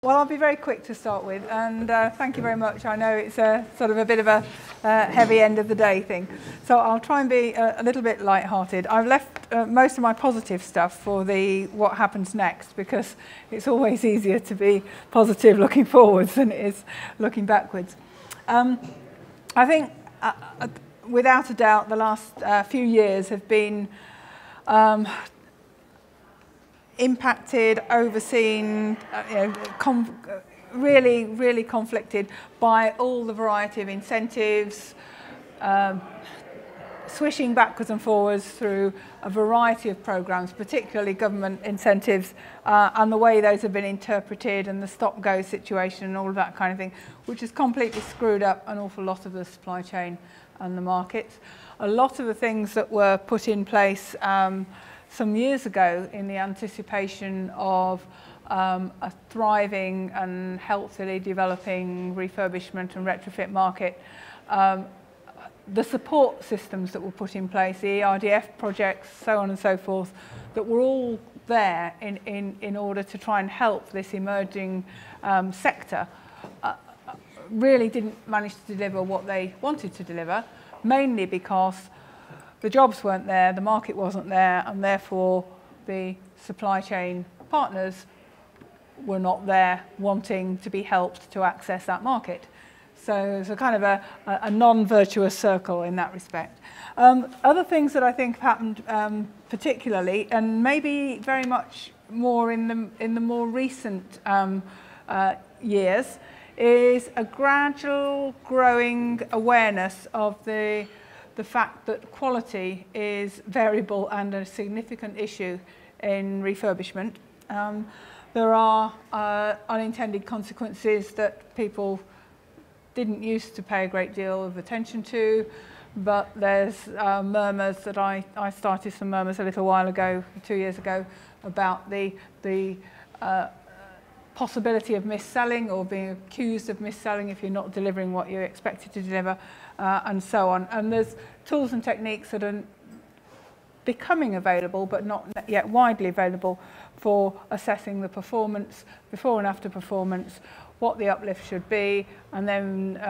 Well, I'll be very quick to start with, and thank you very much. I know it's a sort of a bit of a heavy end of the day thing, so I'll try and be a little bit light-hearted. I've left most of my positive stuff for the what happens next, because it's always easier to be positive looking forwards than it is looking backwards. I think, without a doubt, the last few years have been impacted, overseen, really conflicted by all the variety of incentives, swishing backwards and forwards through a variety of programs, particularly government incentives, and the way those have been interpreted, and the stop-go situation and all of that kind of thing, which has completely screwed up an awful lot of the supply chain and the markets. A lot of the things that were put in place some years ago in the anticipation of a thriving and healthily developing refurbishment and retrofit market, the support systems that were put in place, the ERDF projects, so on and so forth, that were all there in order to try and help this emerging sector, really didn't manage to deliver what they wanted to deliver, mainly because the jobs weren't there, the market wasn't there, and therefore the supply chain partners were not there wanting to be helped to access that market. So it's a kind of a non-virtuous circle in that respect. Other things that I think have happened particularly, and maybe very much more in the more recent years, is a gradual growing awareness of the fact that quality is variable and a significant issue in refurbishment. There are unintended consequences that people didn't used to pay a great deal of attention to, but there's murmurs that I started some murmurs a little while ago, 2 years ago, about the possibility of mis-selling or being accused of mis-selling if you're not delivering what you're expected to deliver, and so on. And there's tools and techniques that are becoming available but not yet widely available for assessing the performance, before and after performance, what the uplift should be, and then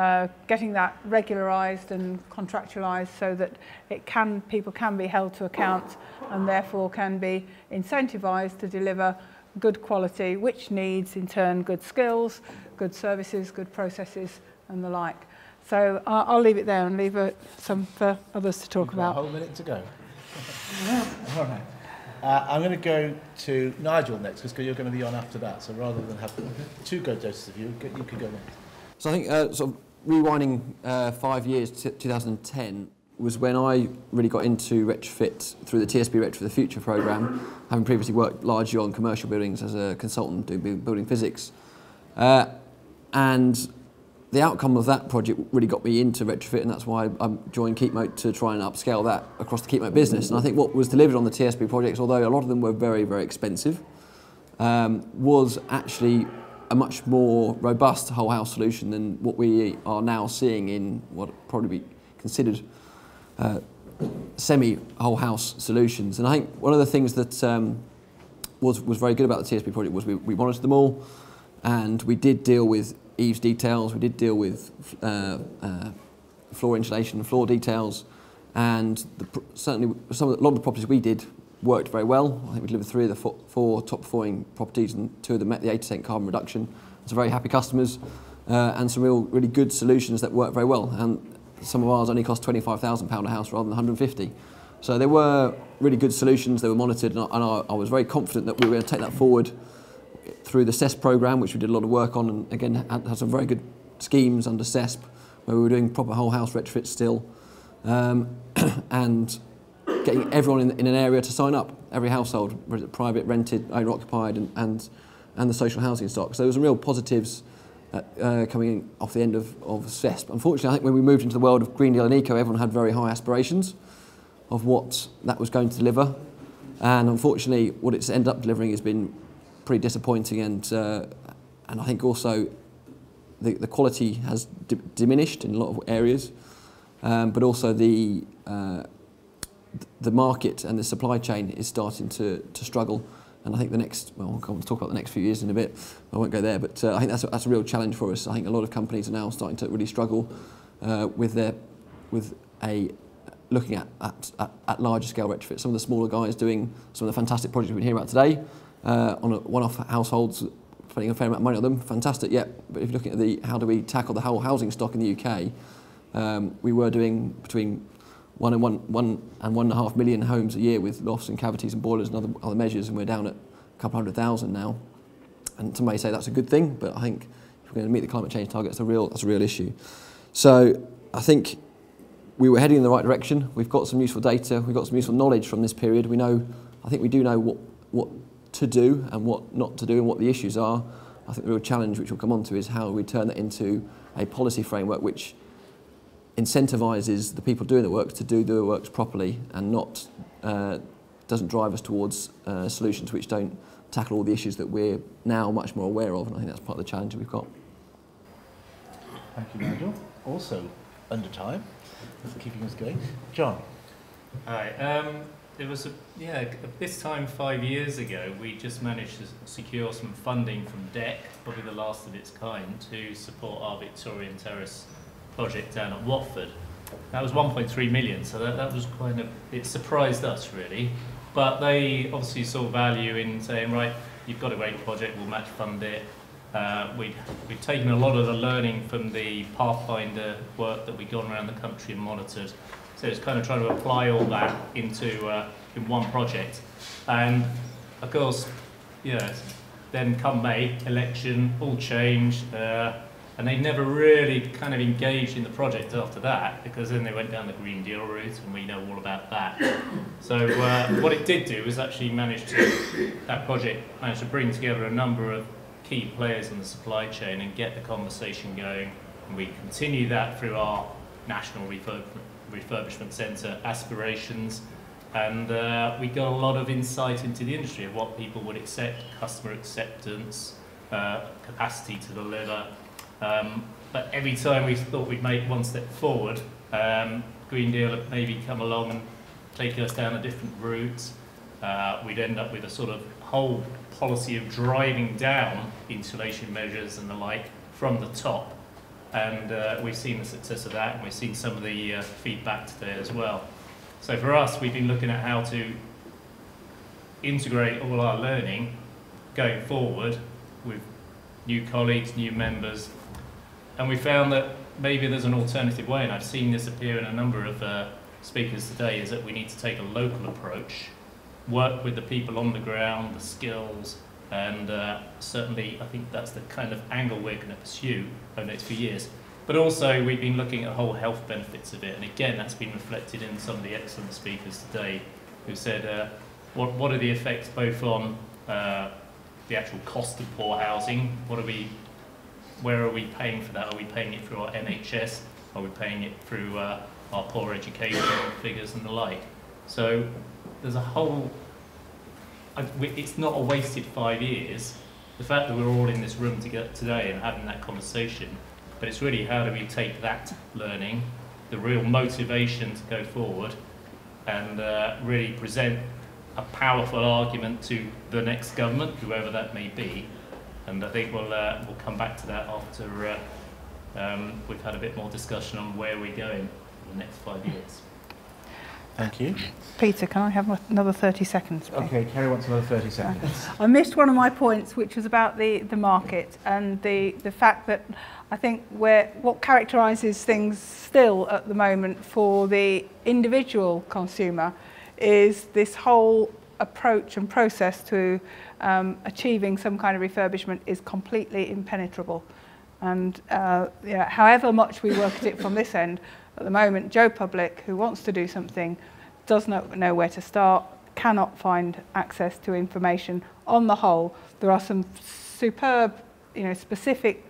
getting that regularised and contractualised so that people can be held to account and therefore can be incentivised to deliver good quality, which needs in turn good skills, good services, good processes and the like. So I'll leave it there and leave some for others to talk about. A whole minute to go. All right. I'm going to go to Nigel next, because you're going to be on after that. So rather than have two go doses of you could go next. So I think sort of rewinding 5 years to 2010 was when I really got into retrofit through the TSB Retrofit for the Future programme, having previously worked largely on commercial buildings as a consultant doing building physics. And the outcome of that project really got me into retrofit, and that's why I joined Keepmoat to try and upscale that across the Keepmoat business. And I think what was delivered on the TSB projects, although a lot of them were very, very expensive, was actually a much more robust whole house solution than what we are now seeing in what probably be considered semi-whole house solutions. And I think one of the things that was very good about the TSB project was we monitored them all, and we did deal with eaves details, we did deal with floor insulation, floor details, and certainly a lot of the properties we did worked very well. I think we delivered 3 of the 4 top performing properties, and 2 of them met the 80% carbon reduction. So very happy customers, and some really good solutions that work very well. And some of ours only cost £25,000 a house rather than 150. So they were really good solutions. They were monitored, and I was very confident that we were going to take that forward through the CESP programme, which we did a lot of work on, and again had some very good schemes under CESP where we were doing proper whole house retrofits still, and getting everyone in an area to sign up, every household, whether it's private, rented, owner occupied, and the social housing stock. So there were some real positives coming off the end of CESP. Unfortunately, I think when we moved into the world of Green Deal and Eco, everyone had very high aspirations of what that was going to deliver, and unfortunately what it's ended up delivering has been pretty disappointing, and I think also the quality has diminished in a lot of areas, but also the market and the supply chain is starting to struggle, And I think the next, well, we'll come to talk about the next few years in a bit. I won't go there, but I think that's a real challenge for us. I think a lot of companies are now starting to really struggle looking at larger scale retrofit. Some of the smaller guys doing some of the fantastic projects we've been hearing about today on one-off households, spending a fair amount of money on them, fantastic, yeah. But if you're looking at how do we tackle the whole housing stock in the UK, we were doing between 1 and 1.5 million homes a year with lofts and cavities and boilers and other measures, and we're down at a couple 100,000 now. And some may say that's a good thing, but I think if we're going to meet the climate change target, that's a real issue. So I think we were heading in the right direction. We've got some useful data. We've got some useful knowledge from this period. I think we do know what to do and what not to do and what the issues are. I think the real challenge, which we'll come on to, is how we turn that into a policy framework which incentivises the people doing the work to do the works properly and not doesn't drive us towards solutions which don't tackle all the issues that we're now much more aware of. And I think that's part of the challenge that we've got. Thank you, Nigel. Also under time, keeping us going. John. Hi. There was this time 5 years ago, we just managed to secure some funding from DEC, probably the last of its kind, to support our Victorian Terrace project down at Watford. That was 1.3 million, so that was it surprised us really. But they obviously saw value in saying, right, you've got a great project, we'll match fund it. We've taken a lot of the learning from the Pathfinder work that we've gone around the country and monitored. So it's kind of trying to apply all that into in one project. And of course, then come May, election, all changed. And they never really kind of engaged in the project after that, because then they went down the Green Deal route, and we know all about that. So what it did do was actually that project managed to bring together a number of key players in the supply chain and get the conversation going. And we continue that through our National Refurbishment Centre aspirations. And we got a lot of insight into the industry of what people would accept, customer acceptance, capacity to deliver. But every time we thought we'd make one step forward, Green Deal had maybe come along and taken us down a different route. We'd end up with a sort of whole policy of driving down insulation measures and the like from the top. And we've seen the success of that, and we've seen some of the feedback today as well. So for us, we've been looking at how to integrate all our learning going forward with new colleagues, new members, and we found that maybe there's an alternative way, and I've seen this appear in a number of speakers today, is that we need to take a local approach, work with the people on the ground, the skills, and certainly I think that's the kind of angle we're going to pursue over the next few years. But also we've been looking at the whole health benefits of it, and again that's been reflected in some of the excellent speakers today who said what are the effects both on the actual cost of poor housing, where are we paying for that? Are we paying it through our NHS? Are we paying it through our poor education figures and the like? So there's a whole, it's not a wasted 5 years. The fact that we're all in this room today and having that conversation, but it's really how do we take that learning, the real motivation to go forward, and really present a powerful argument to the next government, whoever that may be. And I think we'll come back to that after we've had a bit more discussion on where we're going in the next 5 years. Thank you. Peter, can I have another 30 seconds, please? Okay, Kerry wants another 30 seconds. I missed one of my points, which was about the market and the fact that I think what characterises things still at the moment for the individual consumer is this whole approach and process to achieving some kind of refurbishment is completely impenetrable. And however much we work at it from this end, at the moment, Joe Public, who wants to do something, does not know where to start, cannot find access to information. On the whole, there are some superb, specific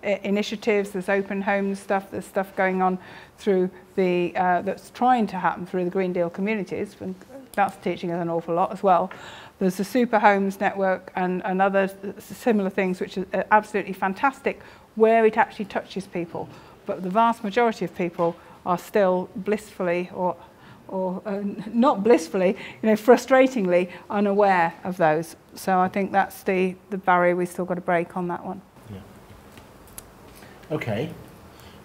initiatives. There's open homes stuff. There's stuff going on through the that's trying to happen through the Green Deal communities, and that's teaching us an awful lot as well. There's the Super Homes Network and other similar things, which are absolutely fantastic, where it actually touches people. But the vast majority of people are still blissfully or or not blissfully, frustratingly unaware of those. So I think that's the barrier we've still got to break on that one. Yeah. Okay.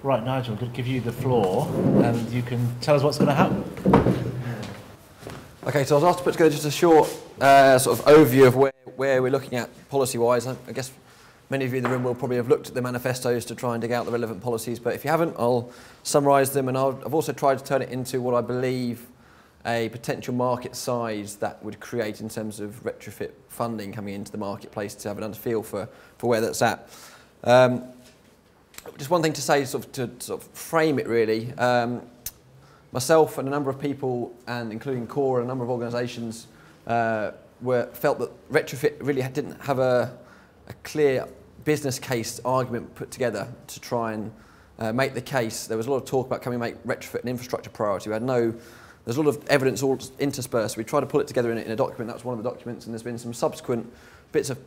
Right, Nigel, I'm going to give you the floor, and you can tell us what's going to happen. Okay, so I was asked to put together just a short sort of overview of where we're looking at policy-wise. I guess many of you in the room will probably have looked at the manifestos to try and dig out the relevant policies, but if you haven't, I'll summarise them, and I've also tried to turn it into what I believe a potential market size that would create in terms of retrofit funding coming into the marketplace to have an feel for where that's at. Just one thing to say, to frame it really. Myself and a number of people, and including CORE and a number of organisations, felt that retrofit really didn't have a clear business case argument put together to try and make the case. There was a lot of talk about can we make retrofit an infrastructure priority. There's a lot of evidence all interspersed. We tried to pull it together in a document. That's one of the documents, and there's been some subsequent bits of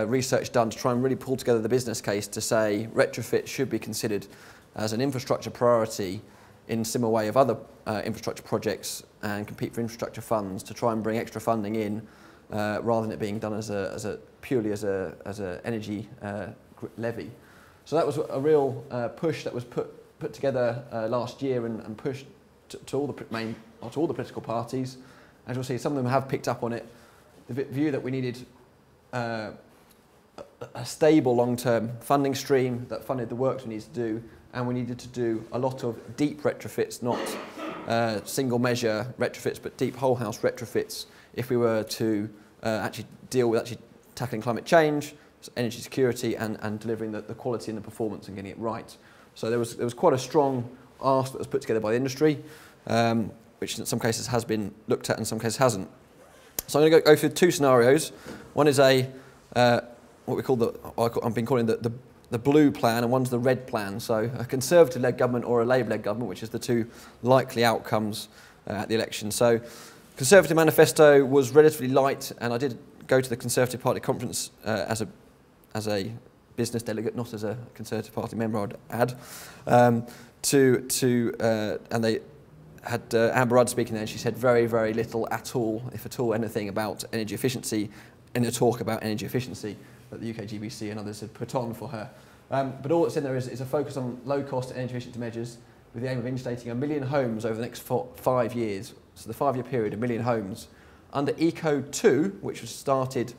research done to try and really pull together the business case to say retrofit should be considered as an infrastructure priority in similar way of other infrastructure projects and compete for infrastructure funds to try and bring extra funding in rather than it being done purely as a energy levy. So that was a real push that was put together last year and pushed to all the political parties. As you'll see, some of them have picked up on it. The view that we needed a stable long-term funding stream that funded the works we needed to do, and we needed to do a lot of deep retrofits, not single measure retrofits, but deep whole house retrofits if we were to actually deal with tackling climate change, energy security, and delivering the quality and the performance and getting it right. So there was quite a strong ask that was put together by the industry, which in some cases has been looked at and in some cases hasn't. So I'm going to go through two scenarios. One is what we call I've been calling the blue plan, and one's the red plan. So a Conservative-led government or a Labour-led government, which is the two likely outcomes at the election. So Conservative manifesto was relatively light, and I did go to the Conservative Party conference as a business delegate, not as a Conservative Party member, I'd add, and they had Amber Rudd speaking there, and she said very, very little at all, if at all anything, about energy efficiency in a talk about energy efficiency that the UK GBC and others had put on for her. But all that's in there is a focus on low-cost energy efficiency measures with the aim of installating 1 million homes over the next 5 years. So the 5-year period, 1 million homes. Under Eco 2, which was started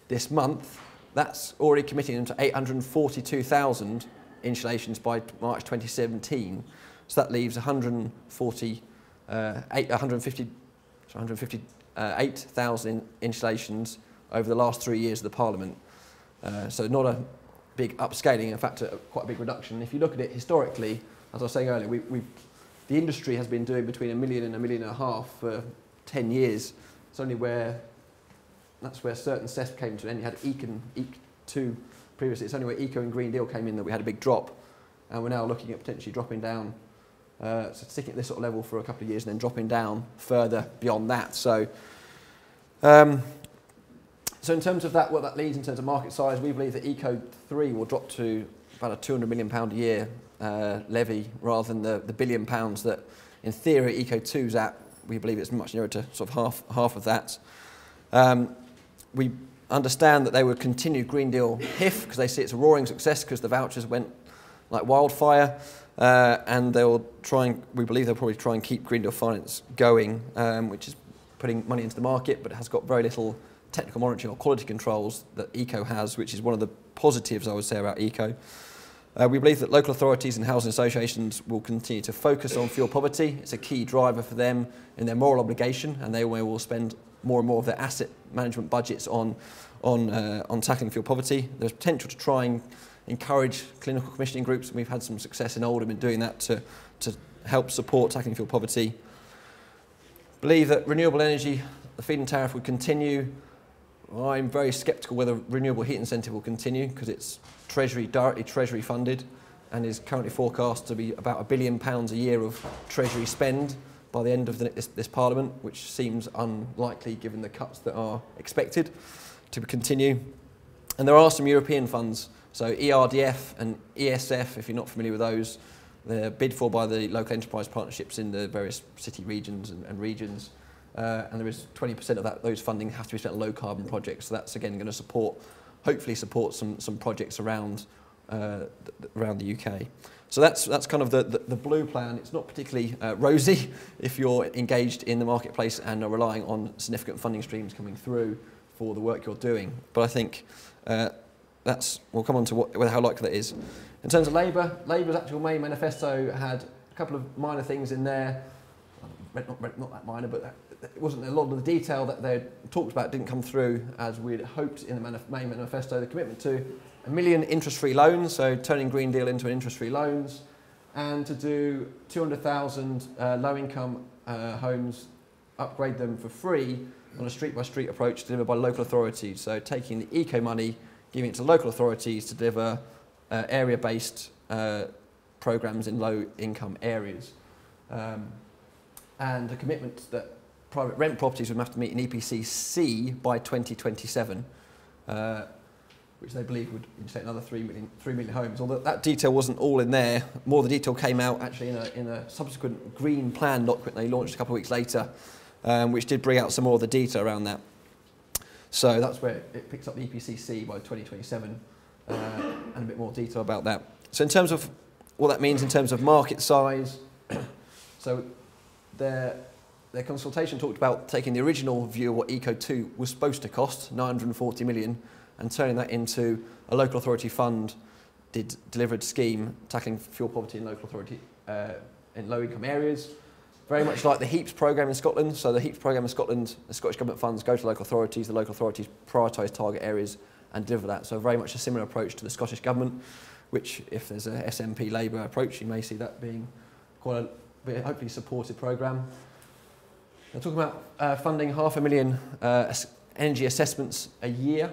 this month, that's already committing them to 842,000 installations by March 2017. So that leaves 158,000 installations over the last 3 years of the Parliament. So not a big upscaling, in fact, quite a big reduction. If you look at it historically, as I was saying earlier, the industry has been doing between 1 million and 1.5 million for 10 years. It's only that's where certain CEF came to an end. You had EC 2 previously. It's only where Eco and Green Deal came in that we had a big drop. And we're now looking at potentially dropping down, so sticking at this sort of level for a couple of years and then dropping down further beyond that. So in terms of that, what that leads in terms of market size, we believe that Eco 3 will drop to about a £200 million a year levy rather than the £1 billion that in theory Eco 2's at. We believe it's much nearer to sort of half of that. We understand that they would continue Green Deal HIF because they see it's a roaring success because the vouchers went like wildfire, and we believe they'll probably try and keep Green Deal finance going, which is putting money into the market, but it has got very little technical monitoring or quality controls that Eco has, which is one of the positives I would say about Eco. We believe that local authorities and housing associations will continue to focus on fuel poverty. It's a key driver for them in their moral obligation, and they will spend more and more of their asset management budgets on tackling fuel poverty. There's potential to try and encourage clinical commissioning groups, and we've had some success in Oldham in doing that to help support tackling fuel poverty. Believe that renewable energy, the feed-in tariff would continue. I'm very sceptical whether renewable heat incentive will continue because it's directly Treasury funded and is currently forecast to be about £1 billion a year of Treasury spend by the end of this Parliament, which seems unlikely given the cuts that are expected to continue. And there are some European funds, so ERDF and ESF, if you're not familiar with those They're bid for by the local enterprise partnerships in the various city regions and regions. And there is 20% of those funding have to be spent on low carbon projects. So that's again going to hopefully support some projects around the UK. So that's kind of the blue plan. It's not particularly rosy if you're engaged in the marketplace and are relying on significant funding streams coming through for the work you're doing. But I think we'll come on to how likely that is. In terms of Labour's actual main manifesto had a couple of minor things in there. Not that minor, but it wasn't a lot of the detail that they talked about didn't come through as we'd hoped in the main manifesto. The commitment to 1 million interest-free loans, so turning Green Deal into an interest-free loans, and to do 200,000 low-income homes, upgrade them for free on a street-by-street approach delivered by local authorities. So taking the eco money, giving it to local authorities to deliver area-based programmes in low-income areas. And a commitment that private rent properties would have to meet an EPC C by 2027, which they believe would inject another 3 million homes. Although that detail wasn't all in there, more of the detail came out actually in a subsequent green plan document they launched a couple of weeks later, which did bring out some more of the detail around that. So that's where it picks up the EPC C by 2027, and a bit more detail about that. So in terms of what that means in terms of market size, so their consultation talked about taking the original view of what Eco2 was supposed to cost, 940 million, and turning that into a local authority fund delivered scheme tackling fuel poverty in local authority in low income areas. Very much like the HEAPS programme in Scotland. So the HEAPS programme in Scotland, the Scottish Government funds go to local authorities, the local authorities prioritise target areas and deliver that. So very much a similar approach to the Scottish Government, which if there's a SNP Labour approach, you may see that being quite a hopefully supported programme. They're talking about funding 500,000 energy assessments a year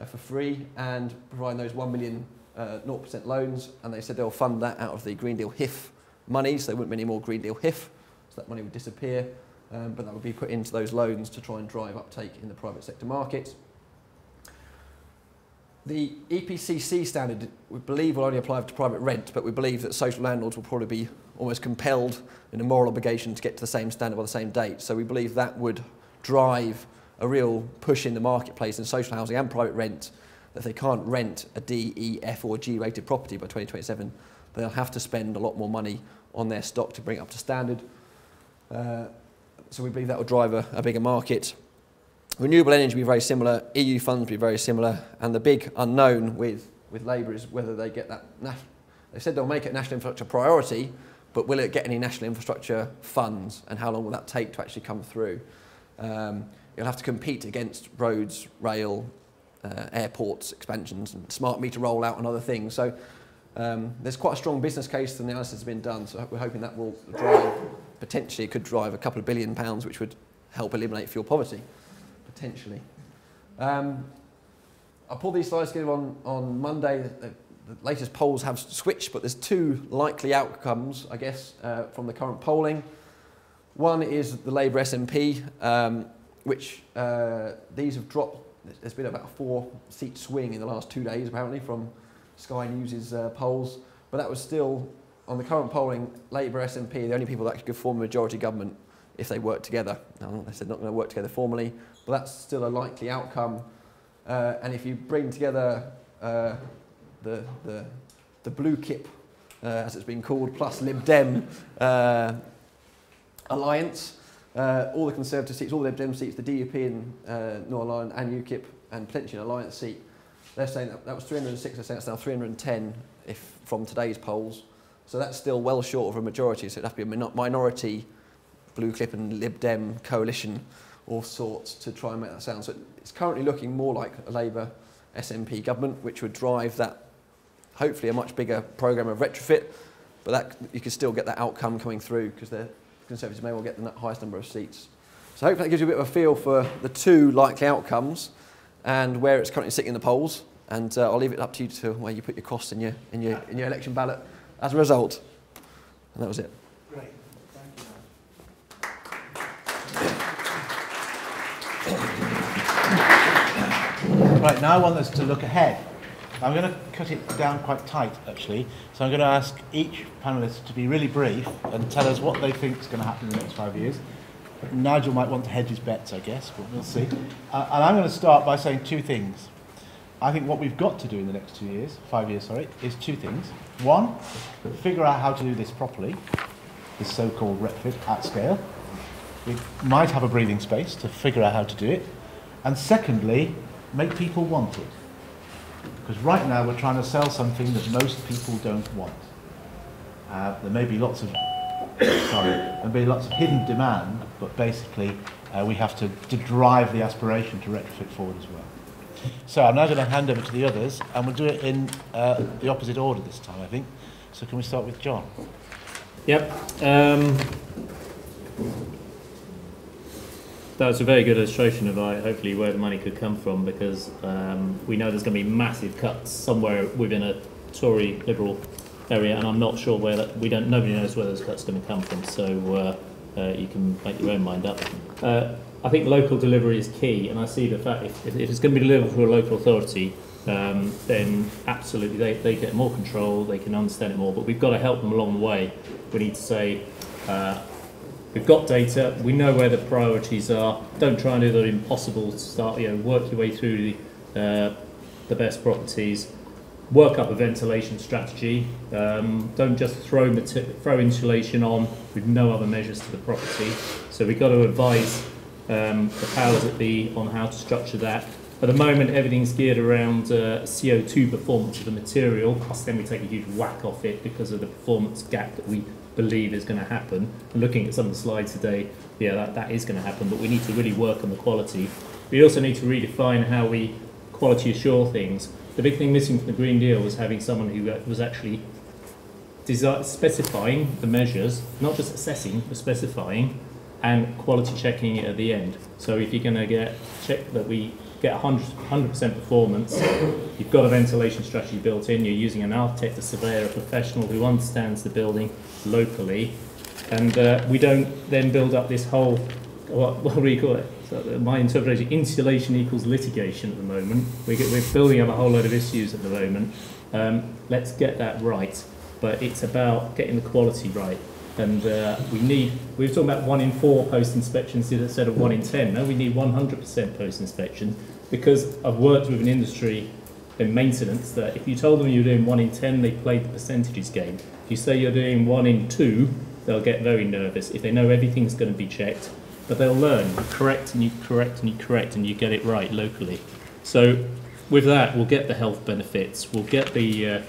for free and providing those 1 million 0% loans, and they said they'll fund that out of the Green Deal HIF money, so there wouldn't be any more Green Deal HIF, so that money would disappear, but that would be put into those loans to try and drive uptake in the private sector market. The EPCC standard, we believe, will only apply to private rent, but we believe that social landlords will probably be almost compelled in a moral obligation to get to the same standard by the same date. So we believe that would drive a real push in the marketplace in social housing and private rent, that if they can't rent a D, E, F or G rated property by 2027, they'll have to spend a lot more money on their stock to bring it up to standard. So we believe that will drive a bigger market. Renewable energy will be very similar, EU funds will be very similar, and the big unknown with Labour is whether they get that. They said they'll make it a national infrastructure priority, but will it get any national infrastructure funds, and how long will that take to actually come through? You'll have to compete against roads, rail, airports, expansions, and smart meter rollout and other things. So there's quite a strong business case, and the analysis has been done, so we're hoping that will drive, potentially it could drive a couple of £1 billion, which would help eliminate fuel poverty. Potentially. I'll pull these slides together on Monday. The latest polls have switched, but there's two likely outcomes, I guess, from the current polling. One is the Labour SNP, which these have dropped. There's been about a 4-seat swing in the last 2 days, apparently, from Sky News's polls. But that was still, on the current polling, Labour SNP, the only people that could form a majority government if they work together. Now, they said not going to work together formally, but that's still a likely outcome. And if you bring together the blue kip, as it's been called, plus Lib Dem alliance, all the Conservative seats, all the Lib Dem seats, the DUP in Northern Ireland and UKIP, and potentially an alliance seat, they're saying that was 306, they're saying it's now 310 from today's polls. So that's still well short of a majority, so it'd have to be a minority Blue Clip and Lib Dem coalition of sorts to try and make that sound. So it's currently looking more like a Labour SNP government, which would drive that, hopefully a much bigger programme of retrofit, but that you could still get that outcome coming through because the Conservatives may well get the highest number of seats. So hopefully that gives you a bit of a feel for the two likely outcomes and where it's currently sitting in the polls. And I'll leave it up to you to where you put your costs in your election ballot as a result. And that was it. Great. Thank you. Right, now I want us to look ahead. I'm going to cut it down quite tight, actually. So I'm going to ask each panellist to be really brief and tell us what they think is going to happen in the next 5 years. Nigel might want to hedge his bets, I guess, but we'll see. And I'm going to start by saying two things. I think what we've got to do in the next 2 years, 5 years, sorry, is two things. One, figure out how to do this properly, this so-called retrofit at scale. We might have a breathing space to figure out how to do it. And secondly, make people want it. Because right now we're trying to sell something that most people don't want. There may be lots of hidden demand, but basically we have to drive the aspiration to retrofit forward as well. So I'm now going to hand over to the others, and we'll do it in the opposite order this time, I think. So can we start with John? Yep. That's a very good illustration of hopefully where the money could come from, because we know there's going to be massive cuts somewhere within a Tory Liberal area, and I'm not sure where that, nobody knows where those cuts are going to come from, so you can make your own mind up. I think local delivery is key, and I see the fact if it's going to be delivered through a local authority, then absolutely they get more control, they can understand it more, but we've got to help them along the way. We need to say, we've got data, we know where the priorities are, don't try and do the impossible to start, work your way through the best properties, work up a ventilation strategy, don't just throw insulation on with no other measures to the property. So we've got to advise the powers that be on how to structure that. At the moment, everything's geared around CO2 performance of the material, plus then we take a huge whack off it because of the performance gap that we believe is going to happen. And looking at some of the slides today, that is going to happen, but we need to really work on the quality. We also need to redefine how we quality assure things. The big thing missing from the Green Deal was having someone who was actually specifying the measures, not just assessing, but specifying, and quality checking it at the end. So if you're going to check that we get 100% performance, you've got a ventilation strategy built in, you're using an architect, a surveyor, a professional who understands the building locally, and we don't then build up this whole, what do you call it? So my interpretation, insulation equals litigation at the moment. We're building up a whole load of issues at the moment. Let's get that right, but it's about getting the quality right. And we were talking about 1 in 4 post-inspections instead of 1 in 10. No, we need 100% post-inspection, because I've worked with an industry in maintenance that if you told them you're doing 1 in 10, they played the percentages game. If you say you're doing 1 in 2, they'll get very nervous if they know everything's going to be checked. But they'll learn. You correct and you correct and you correct and you get it right locally. So with that, we'll get the health benefits. We'll get the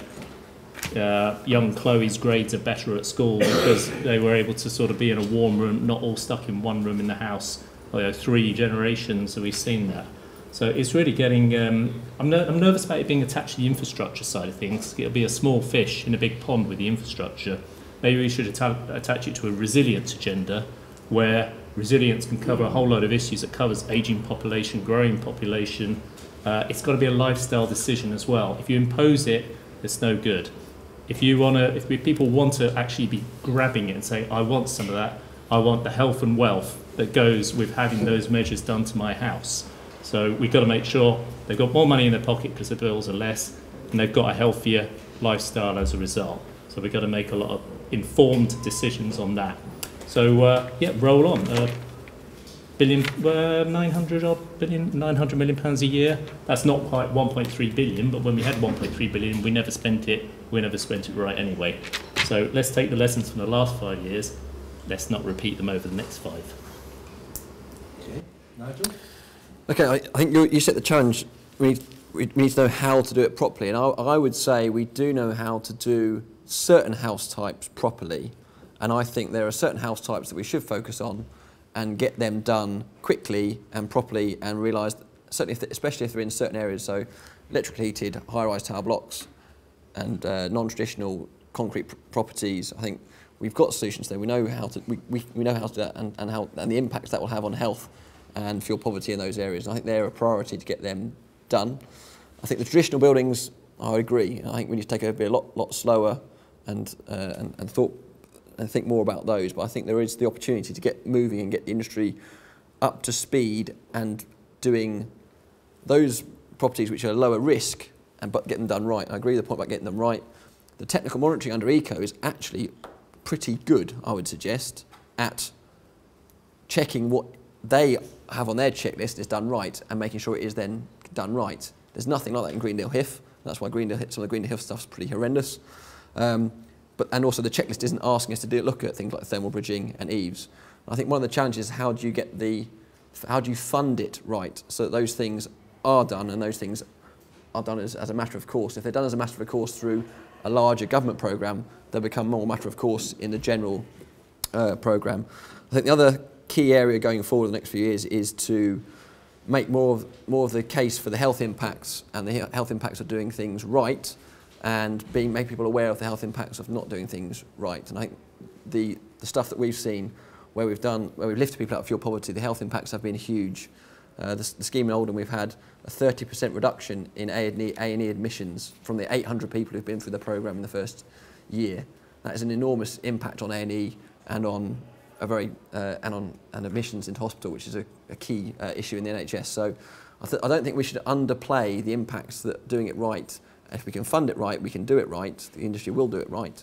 young Chloe's grades are better at school because they were able to sort of be in a warm room, not all stuck in one room in the house. 3 generations, so we've seen that. So it's really getting, I'm nervous about it being attached to the infrastructure side of things. It'll be a small fish in a big pond with the infrastructure. Maybe we should attach it to a resilience agenda, where resilience can cover a whole load of issues. It covers ageing population, growing population. It's got to be a lifestyle decision as well. If you impose it, it's no good. If people want to actually be grabbing it and say, I want some of that, I want the health and wealth that goes with having those measures done to my house. So we've got to make sure they've got more money in their pocket because the bills are less, and they've got a healthier lifestyle as a result. So we've got to make a lot of informed decisions on that. So roll on. 900 million pounds a year. That's not quite 1.3 billion, but when we had 1.3 billion, we never spent it. We never spent it right anyway. So let's take the lessons from the last 5 years. Let's not repeat them over the next 5. Okay, Nigel. Okay, I think you set the challenge. We need to know how to do it properly, and I would say we do know how to do certain house types properly, and I think there are certain house types that we should focus on and get them done quickly and properly, and realise, certainly especially if they're in certain areas, so electrically heated high-rise tower blocks and non-traditional concrete properties. I think we've got solutions there. We know how to we know how to do that, and the impact that will have on health and fuel poverty in those areas. And I think they're a priority to get them done. I think the traditional buildings, I would agree. I think we need to take it a lot slower and think more about those. But I think there is the opportunity to get moving and get the industry up to speed and doing those properties which are lower risk but get them done right. I agree with the point about getting them right. The technical monitoring under ECO is actually pretty good, I would suggest, at checking what they have on their checklist is done right and making sure it is then done right. There's nothing like that in Greendale HIF. That's why some of the Greendale HIF stuff's pretty horrendous. And also the checklist isn't asking us to look at things like thermal bridging and eaves. I think one of the challenges is how do you fund it right so that those things are done and those things are done as a matter of course. If they're done as a matter of course through a larger government programme, they'll become more matter of course in the general programme. I think the other key area going forward in the next few years is to make more of the case for the health impacts and the health impacts of doing things right, and make people aware of the health impacts of not doing things right. And I think the stuff that we've seen where we've lifted people out of fuel poverty, the health impacts have been huge. The scheme in Oldham, we've had a 30% reduction in A&E admissions from the 800 people who've been through the programme in the first year. That is an enormous impact on A&E and on admissions into hospital, which is a key issue in the NHS. So I don't think we should underplay the impacts that doing it right. If we can fund it right, we can do it right. The industry will do it right.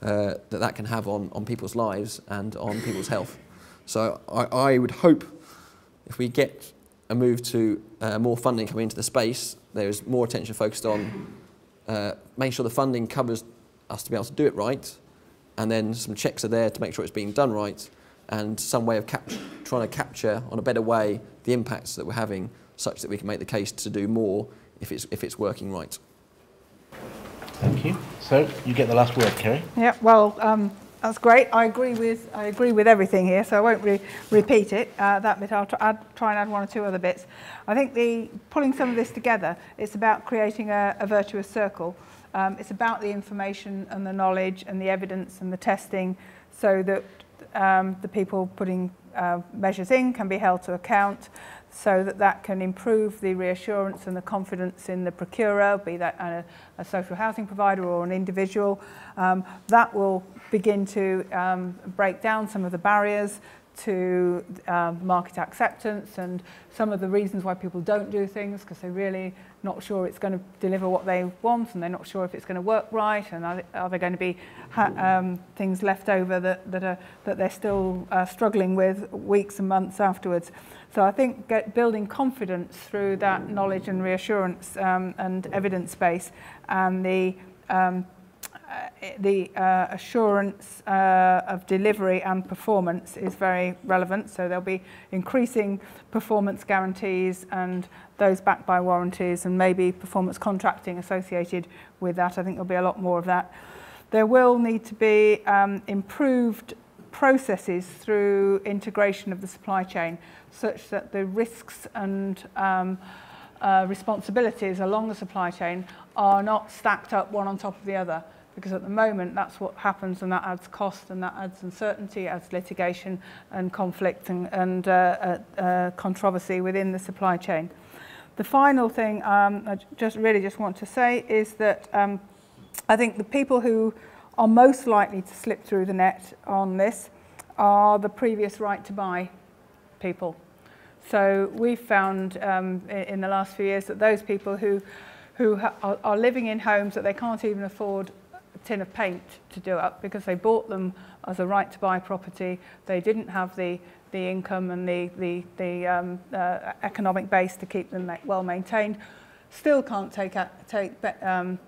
That can have on people's lives and on people's health. So I would hope if we get a move to more funding coming into the space, there's more attention focused on making sure the funding covers us to be able to do it right, and then some checks are there to make sure it's being done right, and some way of trying to capture on a better way the impacts that we're having, such that we can make the case to do more if it's working right. Thank you. So you get the last word, Kerry. Yeah, well, that's great. I agree with everything here, so I won't repeat it. That bit, I'll try and add one or two other bits. I think pulling some of this together, it's about creating a virtuous circle. It's about the information and the knowledge and the evidence and the testing, so that the people putting measures in can be held to account, so that can improve the reassurance and the confidence in the procurer, be that a social housing provider or an individual. That will begin to break down some of the barriers to market acceptance and some of the reasons why people don't do things, because they're really not sure it's going to deliver what they want, and they're not sure if it's going to work right, and are there going to be things left over that they're still struggling with weeks and months afterwards. So I think building confidence through that knowledge and reassurance and evidence base, and the assurance of delivery and performance is very relevant. So there'll be increasing performance guarantees and those backed by warranties, and maybe performance contracting associated with that. I think there'll be a lot more of that. There will need to be improved processes through integration of the supply chain, such that the risks and responsibilities along the supply chain are not stacked up one on top of the other. Because at the moment, that's what happens, and that adds cost, and that adds uncertainty, adds litigation and conflict and controversy within the supply chain. The final thing I just want to say is that I think the people who are most likely to slip through the net on this are the previous right to buy people. So we've found in the last few years that those people who are living in homes that they can't even afford a tin of paint to do up, because they bought them as a right to buy property, they didn't have the income and the economic base to keep them well maintained, still can't take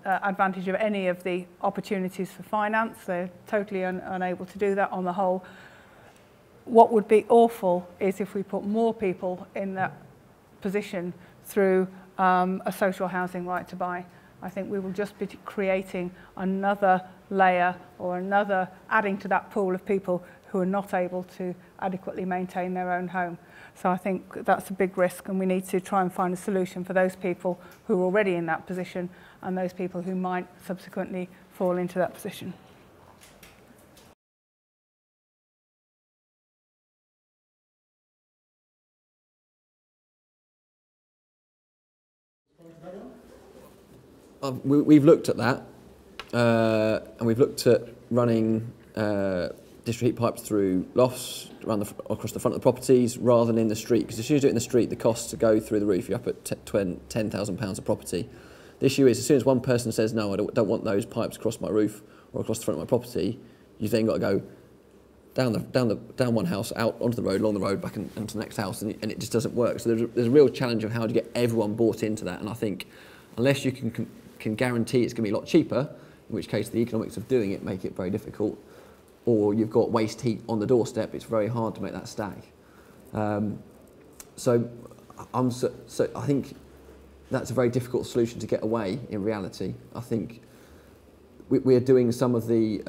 advantage of any of the opportunities for finance. They're totally unable to do that on the whole. What would be awful is if we put more people in that position through a social housing right to buy. I think we will just be creating another layer or adding to that pool of people who are not able to adequately maintain their own home. So I think that's a big risk, and we need to try and find a solution for those people who are already in that position and those people who might subsequently fall into that position. We've looked at that, and we've looked at running district heat pipes through lofts across the front of the properties rather than in the street, because as soon as you do it in the street, the costs to go through the roof. You're up at £10,000 a property. The issue is, as soon as one person says, no, I don't want those pipes across my roof or across the front of my property, you've then got to go down one house, out onto the road, along the road, back into the next house, and it just doesn't work. So there's a real challenge of how to get everyone bought into that. And I think unless you can guarantee it's going to be a lot cheaper, in which case the economics of doing it make it very difficult, or you've got waste heat on the doorstep, it's very hard to make that stack. So I think that's a very difficult solution to get away in reality. I think we're doing some of the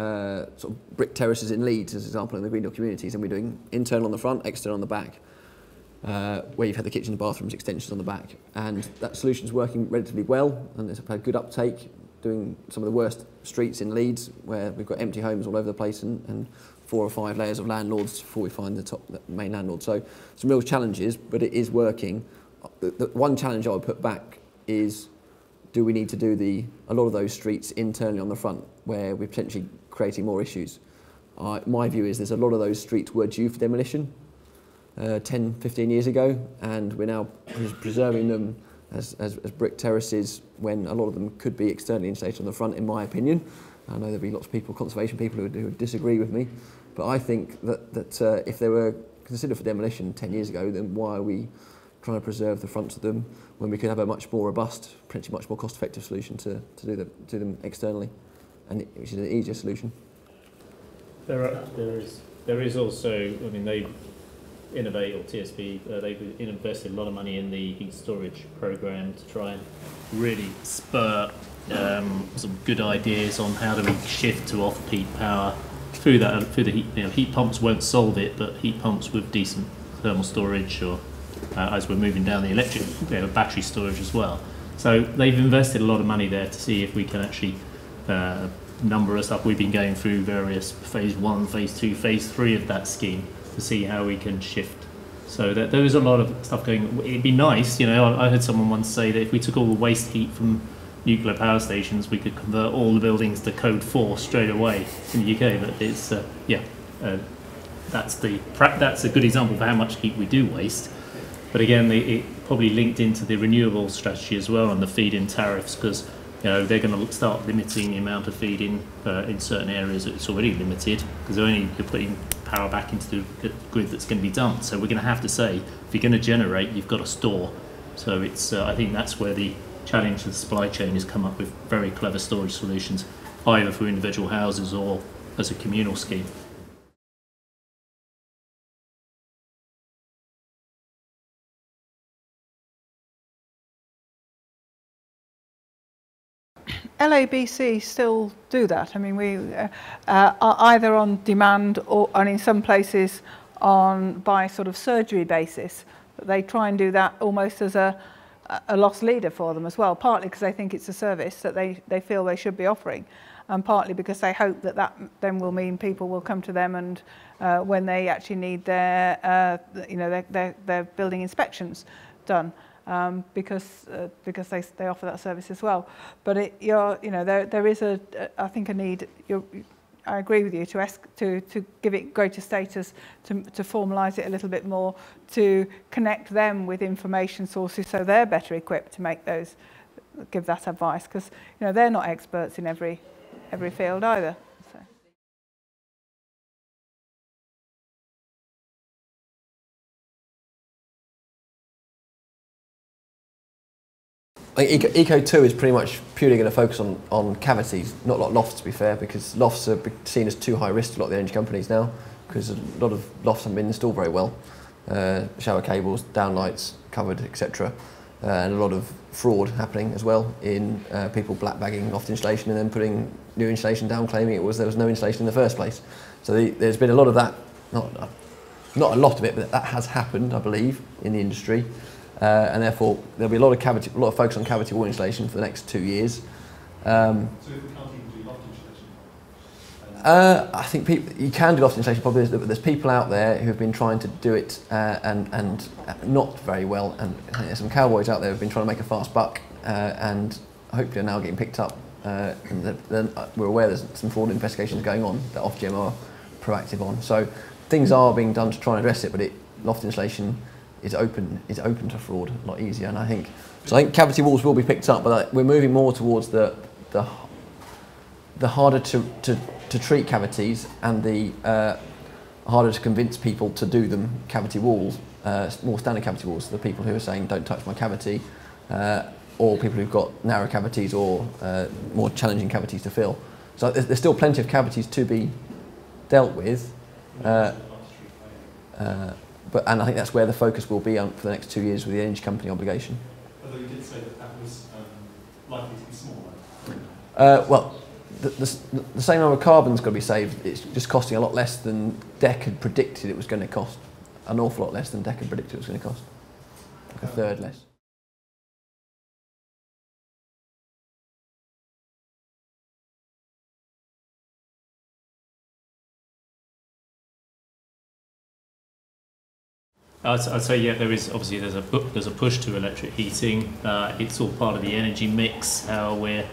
sort of brick terraces in Leeds, as an example, in the Green Hill communities, and we're doing internal on the front, external on the back, where you've had the kitchen and bathrooms extensions on the back. And that solution's working relatively well, and it's had good uptake, doing some of the worst streets in Leeds, where we've got empty homes all over the place and 4 or 5 layers of landlords before we find the main landlord. So some real challenges, but it is working. The one challenge I would put back is, do we need to do a lot of those streets internally on the front, where we're potentially creating more issues? My view is there's a lot of those streets were due for demolition 10, 15 years ago, and we're now preserving them as brick terraces when a lot of them could be externally insulated on the front, in my opinion. I know there'll be lots of people, conservation people, who disagree with me, but I think that if they were considered for demolition 10 years ago, then why are we trying to preserve the fronts of them when we could have a much more robust, potentially much more cost-effective solution to do them externally, and which is an easier solution. There is also, I mean, they Innovate, or TSB, they've invested a lot of money in the heat storage program to try and really spur some good ideas on how do we shift to off-peak power through the heat. Heat pumps won't solve it, but heat pumps with decent thermal storage, or as we're moving down the electric, battery storage as well. So they've invested a lot of money there to see if we can actually number us up. We've been going through various phase 1, phase 2, phase 3 of that scheme to see how we can shift. So that there is a lot of stuff going. It'd be nice, I heard someone once say that if we took all the waste heat from nuclear power stations, we could convert all the buildings to code 4 straight away in the UK. But it's that's a good example of how much heat we do waste. But again, it probably linked into the renewable strategy as well, and the feed-in tariffs, because they're going to start limiting the amount of feed-in in certain areas. It's already limited because you're putting power back into the grid that's going to be dumped. So we're going to have to say, if you're going to generate, you've got to store. So it's I think that's where the challenge of the supply chain has come up with very clever storage solutions, either for individual houses or as a communal scheme. LABC still do that. I mean, we are either on demand and in some places by sort of surgery basis. But they try and do that almost as a loss leader for them as well, partly because they think it's a service that they feel they should be offering, and partly because they hope that then will mean people will come to them and when they actually need their building inspections done. Because they offer that service as well, but there is I think a need. I agree with you to give it greater status, to formalise it a little bit more, to connect them with information sources so they're better equipped to give that advice, because they're not experts in every field either. So. I think Eco2 is pretty much purely going to focus on cavities, not a lot of lofts, to be fair, because lofts are seen as too high risk to a lot of the energy companies now, because a lot of lofts haven't been installed very well. Shower cables, downlights covered, etc. And a lot of fraud happening as well in people blackbagging loft insulation and then putting new insulation down, claiming there was no insulation in the first place. So there's been a lot of that, not a lot of it, but that has happened, I believe, in the industry. And therefore there'll be a lot of focus on cavity wall insulation for the next 2 years. So you can't even do loft insulation? I think you can do loft insulation probably, but there's people out there who've been trying to do it and not very well, and there's some cowboys out there who've been trying to make a fast buck and hopefully are now getting picked up. And we're aware there's some fraud investigations going on that Ofgem are proactive on. So things are being done to try and address it, but loft insulation is open to fraud a lot easier. And I think cavity walls will be picked up, but we're moving more towards the harder to treat cavities and the harder to convince people to do them cavity walls, more standard cavity walls. The people who are saying don't touch my cavity, or people who've got narrow cavities or more challenging cavities to fill. So there's still plenty of cavities to be dealt with. And I think that's where the focus will be for the next 2 years with the energy company obligation. Although you did say that was likely to be smaller. Well, the same number of carbon's got to be saved. It's just costing a lot less than DEC had predicted it was going to cost. An awful lot less than DEC had predicted it was going to cost. Like a third less. I'd say yeah, there's a push to electric heating. It's all part of the energy mix. How we're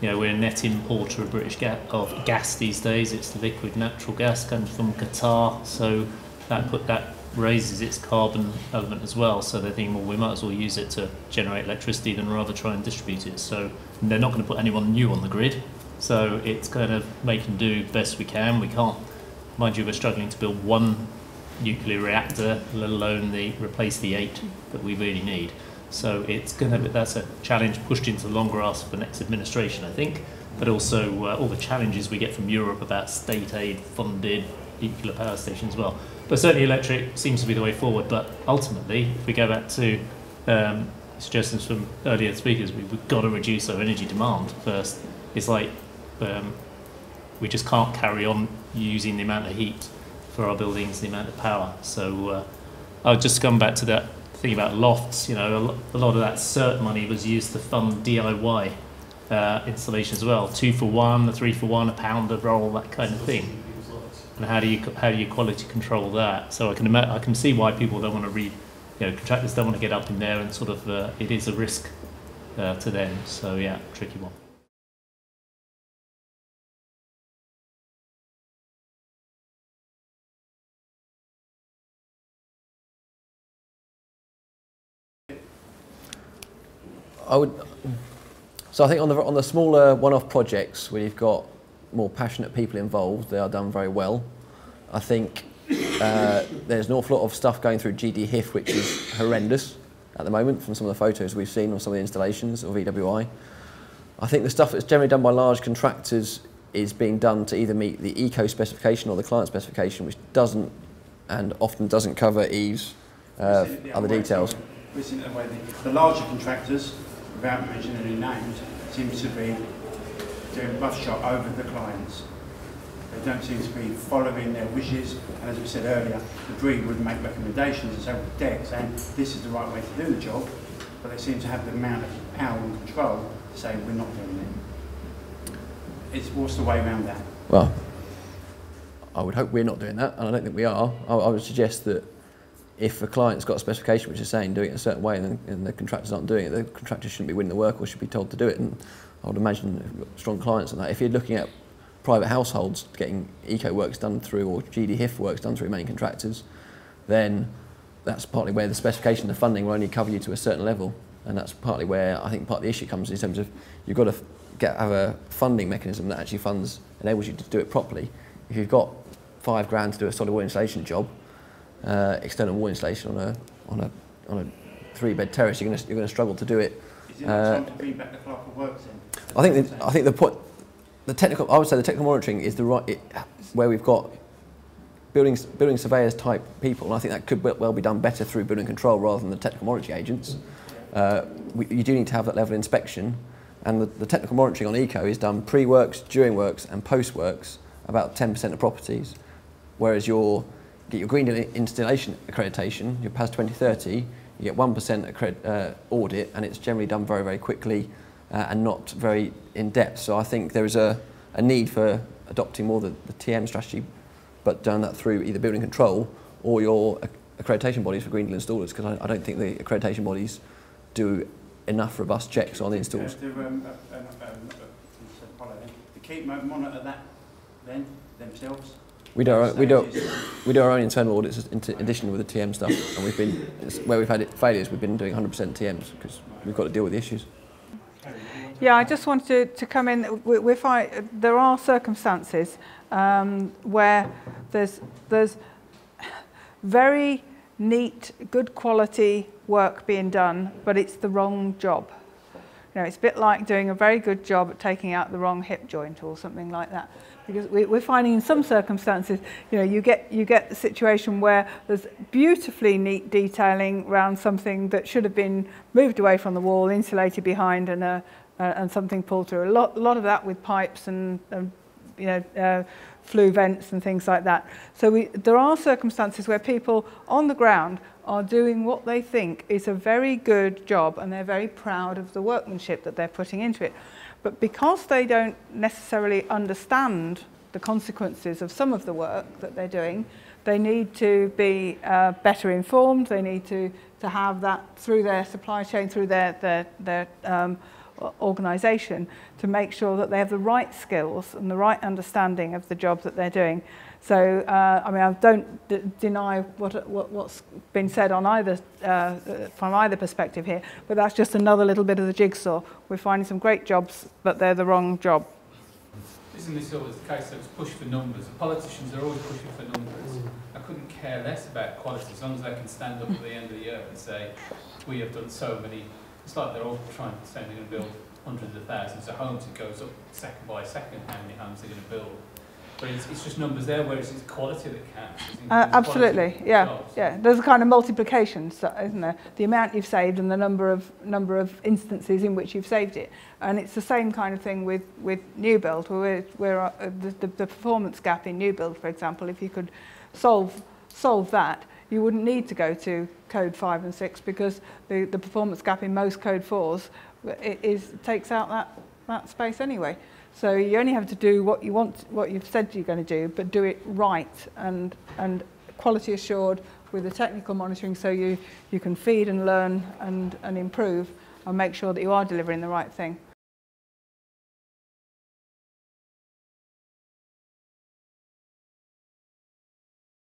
a net importer of of gas these days. It's liquid natural gas comes from Qatar, so that raises its carbon element as well. So they're thinking, well, we might as well use it to generate electricity than rather try and distribute it. So they're not going to put anyone new on the grid. So it's kind of make and do best we can. We can't, mind you, we're struggling to build one nuclear reactor, let alone replace the 8 that we really need. So that's a challenge pushed into the long grass for the next administration, I think. But also all the challenges we get from Europe about state aid funded nuclear power stations as well. But certainly electric seems to be the way forward. But ultimately, if we go back to suggestions from earlier speakers, we've got to reduce our energy demand first. It's like we just can't carry on using the amount of heat for our buildings, the amount of power. So I'll just come back to that thing about lofts. A lot of that CERT money was used to fund DIY installation as well. 2 for 1, a 3 for 1, a pound a roll, that kind of thing. And how do you quality control that? So I can see why people don't want to contractors don't want to get up in there and sort of it is a risk to them. So yeah, tricky one. So I think on the smaller one-off projects where you've got more passionate people involved, they are done very well. I think there's an awful lot of stuff going through GD-HIF which is horrendous at the moment from some of the photos we've seen or some of the installations of EWI. I think the stuff that's generally done by large contractors is being done to either meet the eco specification or the client specification, which doesn't and often doesn't cover EVE's other details. We've seen it that way. The larger contractors, without mentioning any names, seem to be doing roughshod over the clients. They don't seem to be following their wishes, and as we said earlier, the Green would make recommendations and so would DEC, saying this is the right way to do the job, but they seem to have the amount of power and control to say we're not doing it. What's the way around that? Well, I would hope we're not doing that, and I don't think we are. I would suggest that if a client's got a specification which is saying doing it a certain way and the contractors aren't doing it, the contractor shouldn't be winning the work or should be told to do it. And I would imagine if you've got strong clients on that. If you're looking at private households getting eco works done through or GD-HIF works done through main contractors, then that's partly where the specification, the funding will only cover you to a certain level. And that's partly where I think part of the issue comes in terms of you've got to have a funding mechanism that actually enables you to do it properly. If you've got £5 to do a solid wall installation job, external wall installation on a 3-bed terrace, you're going to struggle to do it. Is it not time to bring back the clerk of works then? I think the technical. I would say the technical monitoring is where we've got building surveyors type people, and I think that could well be done better through building control rather than the technical monitoring agents. You do need to have that level of inspection, and the technical monitoring on eco is done pre-works, during works, and post-works about 10% of properties, whereas get your green installation accreditation, your PAS 2030, you get 1% audit, and it's generally done very, very quickly and not very in-depth. So I think there is a need for adopting more the TM strategy, but done that through either building control or your accreditation bodies for green deal installers, because I don't think the accreditation bodies do enough robust checks on the installs. To keep monitor that then themselves? We do our own internal audits in addition with the TM stuff, and where we've had failures, we've been doing 100% TMs because we've got to deal with the issues. Yeah, I just wanted to come in. There are circumstances where there's very neat, good quality work being done, but it's the wrong job. You know, it's a bit like doing a very good job at taking out the wrong hip joint or something like that. Because we're finding in some circumstances, you know, you get the situation where there's beautifully neat detailing around something that should have been moved away from the wall, insulated behind, and something pulled through. A lot of that with pipes and you know, flue vents and things like that. So there are circumstances where people on the ground are doing what they think is a very good job, and they're very proud of the workmanship that they're putting into it. But because they don't necessarily understand the consequences of some of the work that they're doing, they need to be better informed. They need to have that through their supply chain, through their organisation, to make sure that they have the right skills and the right understanding of the job that they're doing. So, I mean, I don't deny what's been said on either from either perspective here, but that's just another little bit of the jigsaw. We're finding some great jobs, but they're the wrong job. Isn't this always the case that it's push for numbers? The politicians are always pushing for numbers. I couldn't care less about quality as long as they can stand up at the end of the year and say, we have done so many. It's like they're all trying to say they're going to build hundreds of thousands of homes. It goes up second by second how many homes they're going to build. But it's just numbers there, whereas it's quality that counts. Absolutely, yeah, yeah. There's a kind of multiplication, isn't there? The amount you've saved and the number of instances in which you've saved it, and it's the same kind of thing with new build. Where the performance gap in new build, for example, if you could solve that, you wouldn't need to go to code 5 and 6 because the performance gap in most code 4s takes out that space anyway. So you only have to do what you've said you're going to do, but do it right and quality assured with the technical monitoring, so you can feed and learn and improve and make sure that you are delivering the right thing.